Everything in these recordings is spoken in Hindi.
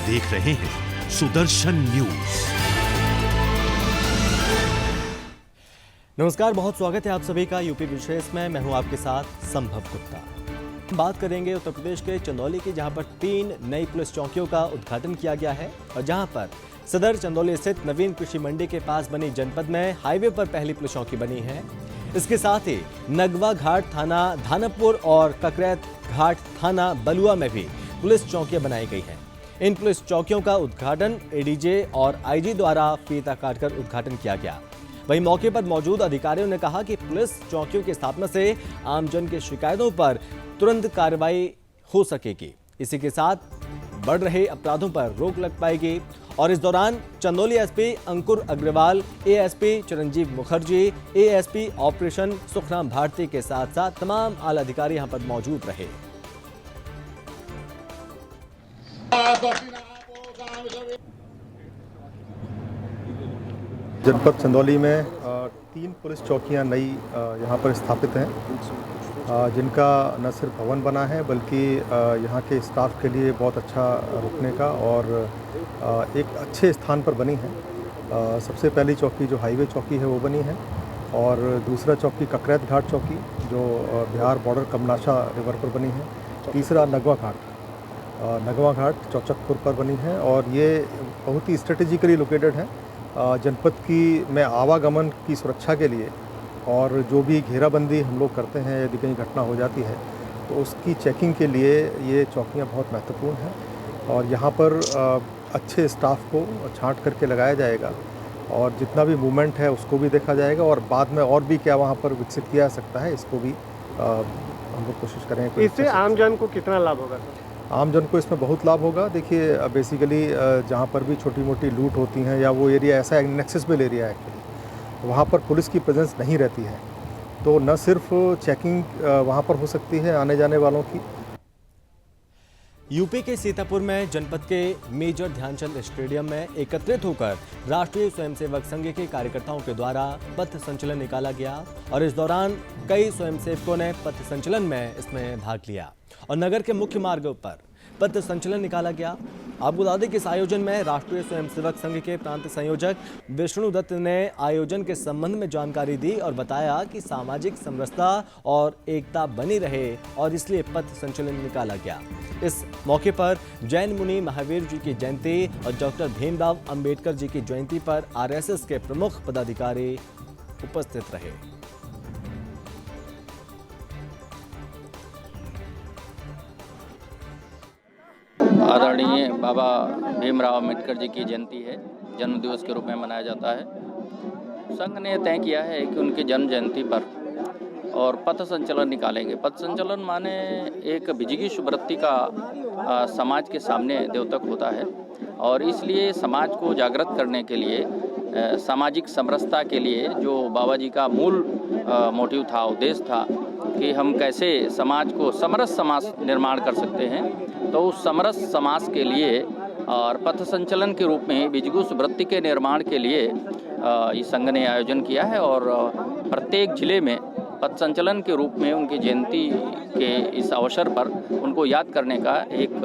देख रहे हैं सुदर्शन न्यूज। नमस्कार, बहुत स्वागत है आप सभी का यूपी विशेष में। मैं हूं आपके साथ संभव गुप्ता। बात करेंगे उत्तर प्रदेश के चंदौली की, जहां पर 3 नई पुलिस चौकियों का उद्घाटन किया गया है और जहां पर सदर चंदौली स्थित नवीन कृषि मंडी के पास बनी जनपद में हाईवे पर पहली पुलिस चौकी बनी है। इसके साथ ही नगवा घाट थाना धानपुर और ककरैत घाट थाना बलुआ में भी पुलिस चौकियां बनाई गई हैं। इन पुलिस चौकियों का उद्घाटन एडीजे और आईजी द्वारा फीता काटकर उद्घाटन किया गया। वहीं मौके पर मौजूद अधिकारियों ने कहा कि पुलिस चौकियों की स्थापना से आमजन की शिकायतों पर तुरंत कार्रवाई हो सकेगी। इसी के साथ बढ़ रहे अपराधों पर रोक लग पाएगी। और इस दौरान चंदौली एसपी अंकुर अग्रवाल, एएसपी चिरंजीव मुखर्जी, एएसपी ऑपरेशन सुखराम भारती के साथ साथ तमाम आला अधिकारी यहां पर मौजूद रहे। जनपद चंदौली में 3 पुलिस चौकियां नई यहां पर स्थापित हैं, जिनका न सिर्फ भवन बना है बल्कि यहां के स्टाफ के लिए बहुत अच्छा रुकने का और एक अच्छे स्थान पर बनी है। सबसे पहली चौकी जो हाईवे चौकी है वो बनी है और दूसरा चौकी ककरैत घाट चौकी जो बिहार बॉर्डर कमनाशा रिवर पर बनी है। तीसरा नगवा घाट चौचकपुर पर बनी है और ये बहुत ही स्ट्रेटेजिकली लोकेटेड है जनपद की में आवागमन की सुरक्षा के लिए। और जो भी घेराबंदी हम लोग करते हैं, यदि कहीं घटना हो जाती है तो उसकी चेकिंग के लिए ये चौकियां बहुत महत्वपूर्ण हैं। और यहाँ पर अच्छे स्टाफ को छांट करके लगाया जाएगा और जितना भी मूवमेंट है उसको भी देखा जाएगा और बाद में और भी क्या वहाँ पर विकसित किया जा सकता है इसको भी हम लोग कोशिश करेंगे। इससे आमजन को कितना लाभ होगा सर? आमजन को इसमें बहुत लाभ होगा। देखिए, बेसिकली जहाँ पर भी छोटी मोटी लूट होती हैं या वो एरिया ऐसा इनएक्सेसिबल एरिया है एक्चुअली, वहाँ पर पुलिस की प्रेजेंस नहीं रहती है, तो न सिर्फ चेकिंग वहाँ पर हो सकती है आने जाने वालों की। यूपी के सीतापुर में जनपद के मेजर ध्यानचंद स्टेडियम में एकत्रित होकर राष्ट्रीय स्वयंसेवक संघ के कार्यकर्ताओं के द्वारा पथ संचलन निकाला गया और इस दौरान कई स्वयंसेवकों ने पथ संचलन में इसमें भाग लिया और नगर के मुख्य मार्गों पर पथ संचलन निकाला गया। आपको बता दें कि इस आयोजन में राष्ट्रीय स्वयंसेवक संघ के प्रांत संयोजक विष्णु दत्त ने आयोजन के संबंध में जानकारी दी और बताया कि सामाजिक समरसता और एकता बनी रहे और इसलिए पथ संचलन निकाला गया। इस मौके पर जैन मुनि महावीर जी की जयंती और डॉक्टर भीमराव अंबेडकर जी की जयंती पर आरएसएस के प्रमुख पदाधिकारी उपस्थित रहे। आदरणीय बाबा भीमराव अंबेडकर जी की जयंती है, जन्मदिवस के रूप में मनाया जाता है। संघ ने तय किया है कि उनकी जन्म जयंती पर और पथ संचलन निकालेंगे। पथ संचलन माने एक विजिगीषु वृत्ति का समाज के सामने द्योतक होता है और इसलिए समाज को जागृत करने के लिए, सामाजिक समरसता के लिए जो बाबा जी का मूल मोटिव था, उद्देश्य था कि हम कैसे समाज को समरस समाज निर्माण कर सकते हैं, तो उस समरस समाज के लिए और पथ संचलन के रूप में विजिगीषु वृत्ति के निर्माण के लिए इस संघ ने आयोजन किया है और प्रत्येक जिले में पथ संचलन के रूप में उनकी जयंती के इस अवसर पर उनको याद करने का एक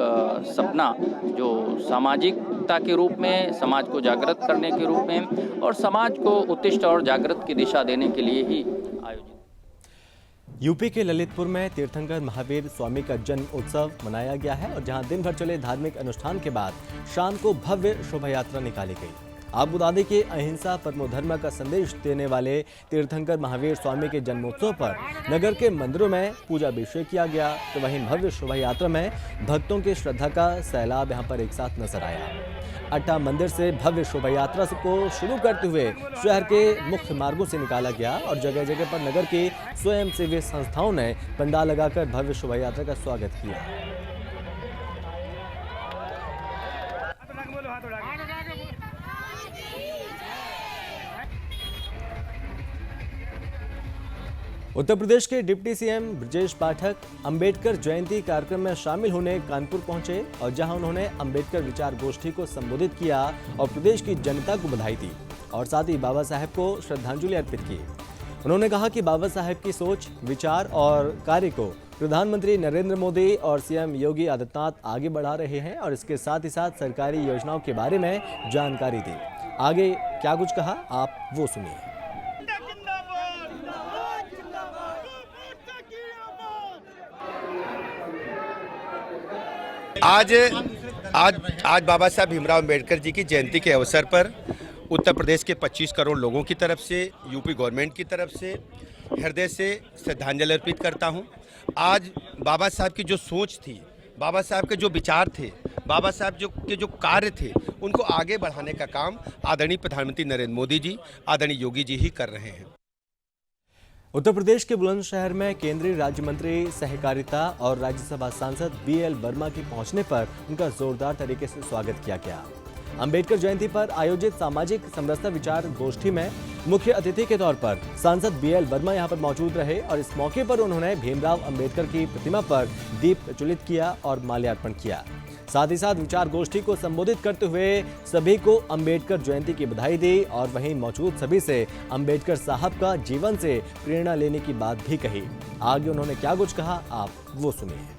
सपना, जो सामाजिकता के रूप में, समाज को जागृत करने के रूप में और समाज को उत्कृष्ट और जागृत की दिशा देने के लिए ही आयोजित। यूपी के ललितपुर में तीर्थंकर महावीर स्वामी का जन्म उत्सव मनाया गया है और जहां दिन भर चले धार्मिक अनुष्ठान के बाद शाम को भव्य शोभा यात्रा निकाली गई। आपको बता दें कि अहिंसा परमो धर्म का संदेश देने वाले तीर्थंकर महावीर स्वामी के जन्मोत्सव पर नगर के मंदिरों में पूजा अभिषेक किया गया, तो वहीं भव्य शोभा यात्रा में भक्तों की श्रद्धा का सैलाब यहां पर एक साथ नजर आया। अट्टा मंदिर से भव्य शोभा यात्रा को शुरू करते हुए शहर के मुख्य मार्गों से निकाला गया और जगह जगह पर नगर की स्वयंसेवी संस्थाओं ने पंडाल लगाकर भव्य शोभा यात्रा का स्वागत किया। उत्तर प्रदेश के डिप्टी सीएम ब्रजेश पाठक अंबेडकर जयंती कार्यक्रम में शामिल होने कानपुर पहुंचे और जहां उन्होंने अंबेडकर विचार गोष्ठी को संबोधित किया और प्रदेश की जनता को बधाई दी और साथ ही बाबा साहेब को श्रद्धांजलि अर्पित की। उन्होंने कहा कि बाबा साहेब की सोच, विचार और कार्य को प्रधानमंत्री नरेंद्र मोदी और सीएम योगी आदित्यनाथ आगे बढ़ा रहे हैं और इसके साथ ही साथ सरकारी योजनाओं के बारे में जानकारी दी। आगे क्या कुछ कहा, आप वो सुनिए। आज बाबा साहब भीमराव अम्बेडकर जी की जयंती के अवसर पर उत्तर प्रदेश के 25 करोड़ लोगों की तरफ से, यूपी गवर्नमेंट की तरफ से हृदय से श्रद्धांजलि अर्पित करता हूं। आज बाबा साहब की जो सोच थी, बाबा साहब के जो विचार थे, बाबा साहब के जो कार्य थे, उनको आगे बढ़ाने का काम आदरणीय प्रधानमंत्री नरेंद्र मोदी जी, आदरणीय योगी जी ही कर रहे हैं। उत्तर प्रदेश के बुलंदशहर में केंद्रीय राज्य मंत्री सहकारिता और राज्यसभा सांसद BL वर्मा के पहुंचने पर उनका जोरदार तरीके से स्वागत किया गया। अंबेडकर जयंती पर आयोजित सामाजिक समरसता विचार गोष्ठी में मुख्य अतिथि के तौर पर सांसद BL वर्मा यहां पर मौजूद रहे और इस मौके पर उन्होंने भीमराव अंबेडकर की प्रतिमा पर दीप प्रज्वलित किया और माल्यार्पण किया। साथ ही साथ विचार गोष्ठी को संबोधित करते हुए सभी को अंबेडकर जयंती की बधाई दी और वहीं मौजूद सभी से अंबेडकर साहब का जीवन से प्रेरणा लेने की बात भी कही। आगे उन्होंने क्या कुछ कहा, आप वो सुनिए।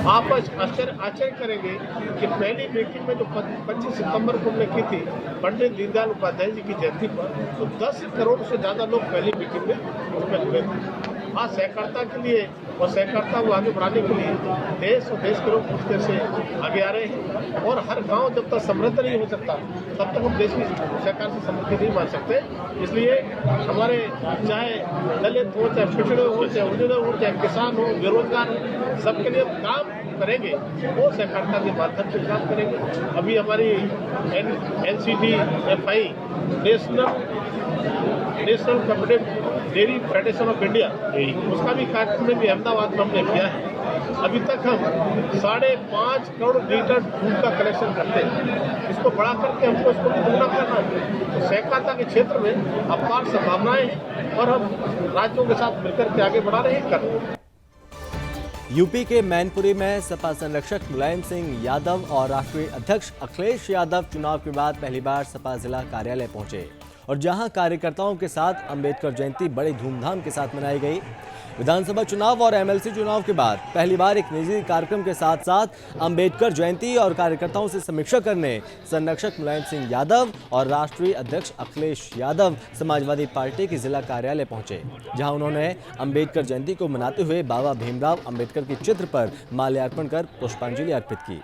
आप आश्चर्य करेंगे कि पहली मीटिंग में जो 25 सितंबर को हमने की थी पंडित दीनदयाल उपाध्याय जी की जयंती पर, तो 10 करोड़ से ज़्यादा लोग पहली मीटिंग में उसमें जुड़े थे। आज सहकारिता के लिए और सहकारिता को आगे बढ़ाने के लिए देश और देश के लोग पूछते से आगे आ रहे हैं और हर गांव जब तक समृद्ध नहीं हो सकता तब तक हम देश की सहकार से समृद्धि नहीं मान सकते। इसलिए हमारे चाहे दलित हो, चाहे पिछड़े हो, चाहे उजड़े हो, चाहे किसान हो, बेरोजगार हो, सबके लिए काम करेंगे, वो सहकारिता के माध्यम से काम करेंगे। अभी हमारी NCDFI national cooperative dairy federation of India, उसका भी कार्यक्रम में भी अहमदाबाद में हमने किया है। अभी तक हम 5.5 करोड़ लीटर दूध का कलेक्शन करते हैं। इसको बढ़ा करके हमको इसको भी दुगना करना है। तो सहकारिता के क्षेत्र में अपार संभावनाएं हैं और हम राज्यों के साथ मिलकर के आगे बढ़ा रहे हैं, कर रहे हैं। यूपी के मैनपुरी में सपा संरक्षक मुलायम सिंह यादव और राष्ट्रीय अध्यक्ष अखिलेश यादव चुनाव के बाद पहली बार सपा जिला कार्यालय पहुंचे और जहां कार्यकर्ताओं के साथ अंबेडकर जयंती बड़े धूमधाम के साथ मनाई गई। विधानसभा चुनाव और MLC चुनाव के बाद पहली बार एक निजी कार्यक्रम के साथ साथ अंबेडकर जयंती और कार्यकर्ताओं से समीक्षा करने संरक्षक मुलायम सिंह यादव और राष्ट्रीय अध्यक्ष अखिलेश यादव समाजवादी पार्टी के जिला कार्यालय पहुंचे, जहां उन्होंने अंबेडकर जयंती को मनाते हुए बाबा भीमराव अंबेडकर के चित्र पर माल्यार्पण कर पुष्पांजलि अर्पित की।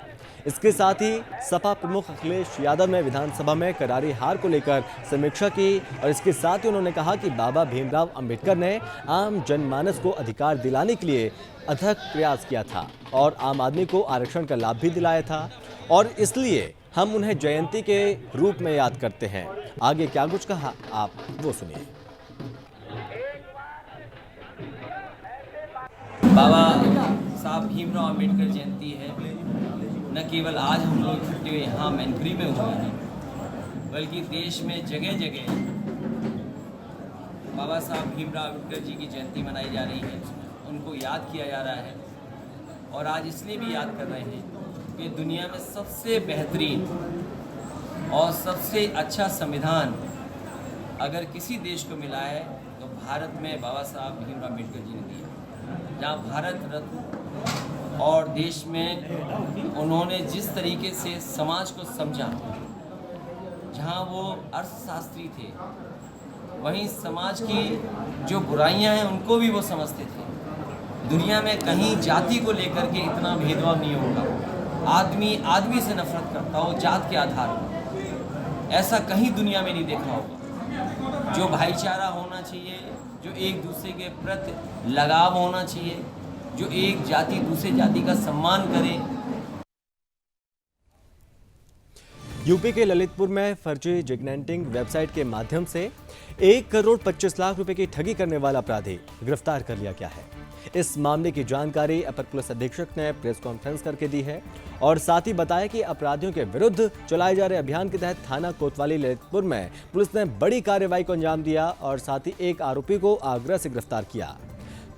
इसके साथ ही सपा प्रमुख अखिलेश यादव ने विधानसभा में करारी हार को लेकर समीक्षा की और इसके साथ ही उन्होंने कहा कि बाबा भीमराव अंबेडकर ने आम जनमानस को अधिकार दिलाने के लिए अथक प्रयास किया था और आम आदमी को आरक्षण का लाभ भी दिलाया था और इसलिए हम उन्हें जयंती के रूप में याद करते हैं। आगे क्या कुछ कहा, आप वो सुनिए। बाबा साहब भीमराव अंबेडकर जयंती है। न केवल आज हम लोग इकट्ठे हुए यहाँ मैनपुरी में हुए हैं, बल्कि देश में जगह जगह बाबा साहब भीमराव अम्बेडकर जी की जयंती मनाई जा रही है, उनको याद किया जा रहा है। और आज इसलिए भी याद कर रहे हैं कि दुनिया में सबसे बेहतरीन और सबसे अच्छा संविधान अगर किसी देश को मिला है तो भारत में बाबा साहब भीमराव अम्बेडकर जी ने दिया। जहाँ भारत रत्न और देश में उन्होंने जिस तरीके से समाज को समझा, जहाँ वो अर्थशास्त्री थे, वहीं समाज की जो बुराइयां हैं उनको भी वो समझते थे। दुनिया में कहीं जाति को लेकर के इतना भेदभाव नहीं होगा। आदमी आदमी से नफरत करता हो जात के आधार पर, ऐसा कहीं दुनिया में नहीं देखा होगा। जो भाईचारा होना चाहिए, जो एक दूसरे के प्रति लगाव होना चाहिए, जो एक जाति दूसरे जाति का सम्मान करे। यूपी के ललितपुर में फर्जी जिग्नेंटिंग वेबसाइट के माध्यम से 1 करोड़ 25 लाख रुपए की ठगी करने वाला अपराधी गिरफ्तार कर लिया गया है। इस मामले की जानकारी अपर पुलिस अधीक्षक ने प्रेस कॉन्फ्रेंस करके दी है और साथ ही बताया कि अपराधियों के विरुद्ध चलाए जा रहे अभियान के तहत थाना कोतवाली ललितपुर में पुलिस ने बड़ी कार्रवाई को अंजाम दिया और साथ ही एक आरोपी को आगरा से गिरफ्तार किया।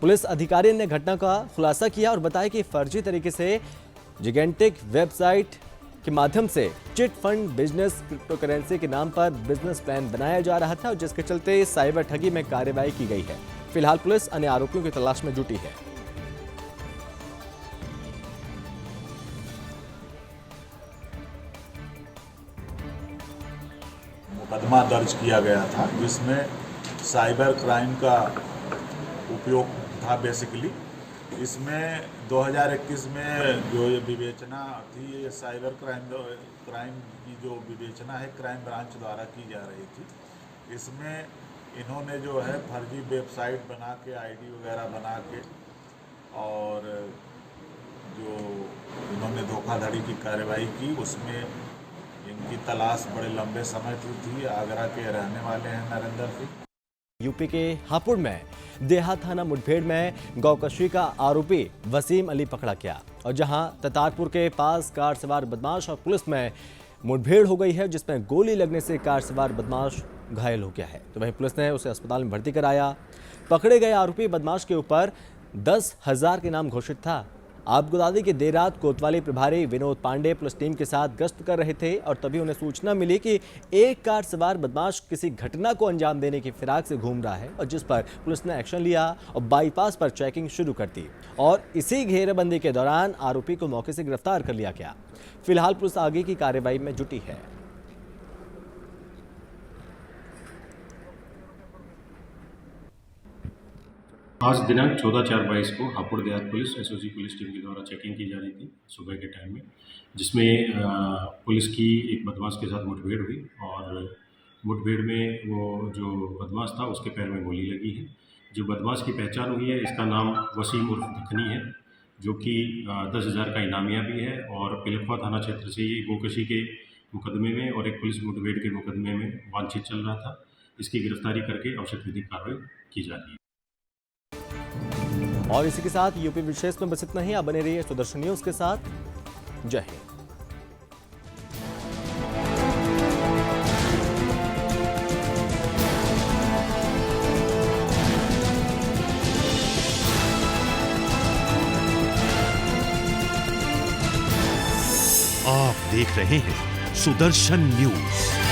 पुलिस अधिकारी ने घटना का खुलासा किया और बताया कि फर्जी तरीके से जिगेंटिक वेबसाइट के माध्यम से chit fund business crypto currency के नाम पर बिजनेस प्लान बनाया जा रहा था और जिसके चलते साइबर ठगी में कार्रवाई की गई है। फिलहाल पुलिस अन्य आरोपियों की तलाश में जुटी है। मुकदमा दर्ज किया गया था जिसमें साइबर क्राइम का उपयोग था बेसिकली। इसमें 2021 में जो ये विवेचना थी, ये साइबर क्राइम की जो विवेचना है क्राइम ब्रांच द्वारा की जा रही थी। इसमें इन्होंने जो है फर्जी वेबसाइट बना के आईडी वगैरह बना के और जो इन्होंने धोखाधड़ी की कार्रवाई की, उसमें इनकी तलाश बड़े लंबे समय से थी। आगरा के रहने वाले हैं नरेंद्र सिंह। यूपी के हापुड़ में देहा थाना मुठभेड़ में गौकशी का आरोपी वसीम अली पकड़ा गया और जहां ततारपुर के पास कार सवार बदमाश और पुलिस में मुठभेड़ हो गई है, जिसमें गोली लगने से कार सवार बदमाश घायल हो गया है। तो वहीं पुलिस ने उसे अस्पताल में भर्ती कराया। पकड़े गए आरोपी बदमाश के ऊपर 10,000 के नाम घोषित था। आपको बता दें कि देर रात कोतवाली प्रभारी विनोद पांडे पुलिस टीम के साथ गश्त कर रहे थे और तभी उन्हें सूचना मिली कि एक कार सवार बदमाश किसी घटना को अंजाम देने की फिराक से घूम रहा है और जिस पर पुलिस ने एक्शन लिया और बाईपास पर चेकिंग शुरू कर दी और इसी घेरेबंदी के दौरान आरोपी को मौके से गिरफ्तार कर लिया गया। फिलहाल पुलिस आगे की कार्रवाई में जुटी है। आज दिनांक 14/4/22 को हापुड़ देहात पुलिस एसओजी पुलिस टीम के द्वारा चेकिंग की जा रही थी सुबह के टाइम में, जिसमें पुलिस की एक बदमाश के साथ मुठभेड़ हुई और मुठभेड़ में वो जो बदमाश था उसके पैर में गोली लगी है। जो बदमाश की पहचान हुई है, इसका नाम वसीम उर्फ दखनी है, जो कि 10,000 का इनामिया भी है और पिलखवा थाना क्षेत्र से ये गोकशी के मुकदमे में और एक पुलिस मुठभेड़ के मुकदमे में वांछित चल रहा था। इसकी गिरफ्तारी करके आवश्यक विधिक कार्रवाई की जा रही है। और इसी के साथ यूपी विशेष में बस इतना ही। आप बने रहिए सुदर्शन न्यूज के साथ। जय हिंद। आप देख रहे हैं सुदर्शन न्यूज।